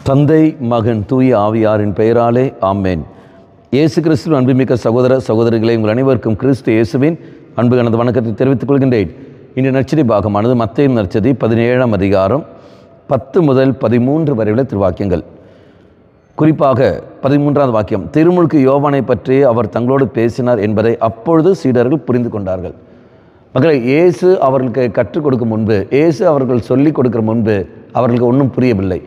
தந்தை மகன் தூய ஆவியாரின் பெயராலே ஆமேன். இயேசு கிறிஸ்துவின் அன்புமிக்க சகோதர சகோதரிகளை உங்கள் அனைவருக்கும் கிறிஸ்து இயேசுவின் அன்பு கலந்த வணக்கத்தை தெரிவித்துக் கொள்கின்றேன். இன்று நற்செய்தி பாகமானது மத்தேயு நற்செய்தி 17ஆம் அதிகாரம் 10 முதல் 13 வரை உள்ள திருவாக்கியங்கள். குறிப்பாக 13வது வாக்கியம், திருமுழுக்கு யோவானை பற்றி அவர் தங்களோடு பேசினார் என்பதை அப்பொழுது சீடர்கள் புரிந்து கொண்டார்கள். மக்களை, இயேசு அவர்களுக்கு கற்றுக் கொடுக்கும் முன்பு, இயேசு அவர்கள் சொல்லிக் கொடுக்கிற முன்பு அவர்களுக்கு ஒன்றும் புரியவில்லை.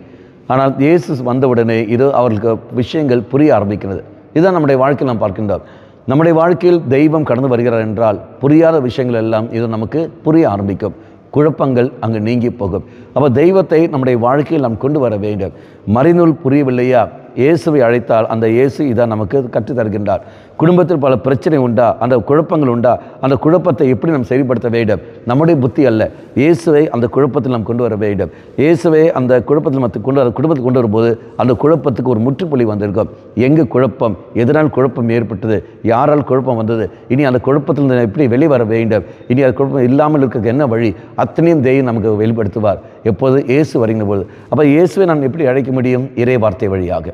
ஆனால் இயேசு வந்தவுடனே இது அவர்களுக்கு விஷயங்கள் புரிய ஆரம்பிக்கிறது. இதுதான் நம்முடைய வாழ்க்கையில் நாம் பார்க்கின்றோம். நம்முடைய வாழ்க்கையில் தெய்வம் கடந்து வருகிறார் என்றால் புரியாத விஷயங்கள் எல்லாம் இது நமக்கு புரிய ஆரம்பிக்கும். குழப்பங்கள் அங்கு நீங்கி போகும். அப்போ தெய்வத்தை நம்முடைய வாழ்க்கையில் நாம் கொண்டு வர வேண்டும். மறைநூல் புரியவில்லையா? இயேசுவை அழைத்தால் அந்த இயேசு இதான் நமக்கு கற்றுத்தருகின்றார். குடும்பத்தில் பல பிரச்சனை உண்டா? அந்த குழப்பங்கள் உண்டா? அந்த குழப்பத்தை எப்படி நாம் செயல்படுத்த வேண்டும்? நம்முடைய புத்தி அல்ல, இயேசுவை அந்த குழப்பத்தில் நாம் கொண்டு வர வேண்டும். இயேசுவை அந்த குழப்பத்தில் குடும்பத்தில் கொண்டு வரும்போது அந்த குழப்பத்துக்கு ஒரு முற்றுப்புள்ளி வந்திருக்கும். எங்கு குழப்பம், எதனால் குழப்பம் ஏற்பட்டது, யாரால் குழப்பம் வந்தது, இனி அந்த குழப்பத்தில் எப்படி வெளிவர வேண்டும், இனி அந்த குழப்பம் இல்லாமல் இருக்க என்ன வழி, அத்தனையும் தெய்வம் நமக்கு வெளிப்படுத்துவார் எப்போது இயேசு வருகின்ற போது. அப்போ இயேசுவை நான் எப்படி அழைக்க முடியும்? இறை வார்த்தை வழியாக.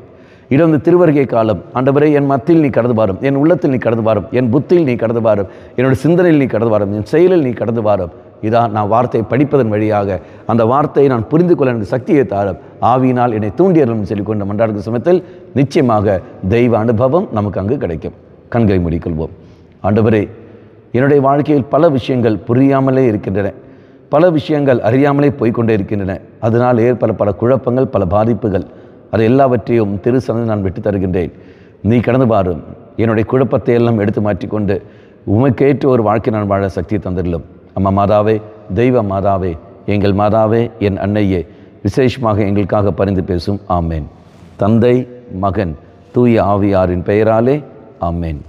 இது வந்து திருவருகை காலம். ஆண்டவரே, என் மத்தியில் நீ கடந்து வாரும், என் உள்ளத்தில் நீ கடந்து வாரும், என் புத்தியில் நீ கடந்து வாரும், என்னோட சிந்தனையில் நீ கடந்து வாரும், என் செயலில் நீ கடந்து வாரும். இதான் நான் வார்த்தையை படிப்பதன் வழியாக அந்த வார்த்தையை நான் புரிந்து கொள்ள எனக்கு சக்தியை தாரும், ஆவியினால் என்னை தூண்டியரும் சொல்லிக்கொண்ட மன்றாடுகிற சமயத்தில் நிச்சயமாக தெய்வ அனுபவம் நமக்கு அங்கு கிடைக்கும். கண்களை மூடிக்கொள்வோம். ஆண்டவரே, என்னுடைய வாழ்க்கையில் பல விஷயங்கள் புரியாமலே இருக்கின்றன, பல விஷயங்கள் அறியாமலே போய்கொண்டே இருக்கின்றன. அதனால் ஏற்பட பல குழப்பங்கள், பல பாதிப்புகள், அது எல்லாவற்றையும் திருச்சபையில் நான் விட்டு தருகின்றேன். நீ கடந்து பாரும், என்னுடைய குழப்பத்தை எல்லாம் எடுத்து மாற்றிக்கொண்டு உமக்கேற்ற ஒரு வாழ்க்கை நான் வாழ சக்தி தந்திரலும். அம்மா மாதாவே, தெய்வ மாதாவே, எங்கள் மாதாவே, என் அன்னையே, விசேஷமாக எங்களுக்காக பரிந்து பேசும். ஆமேன். தந்தை மகன் தூய ஆவியாரின் பெயராலே ஆமேன்.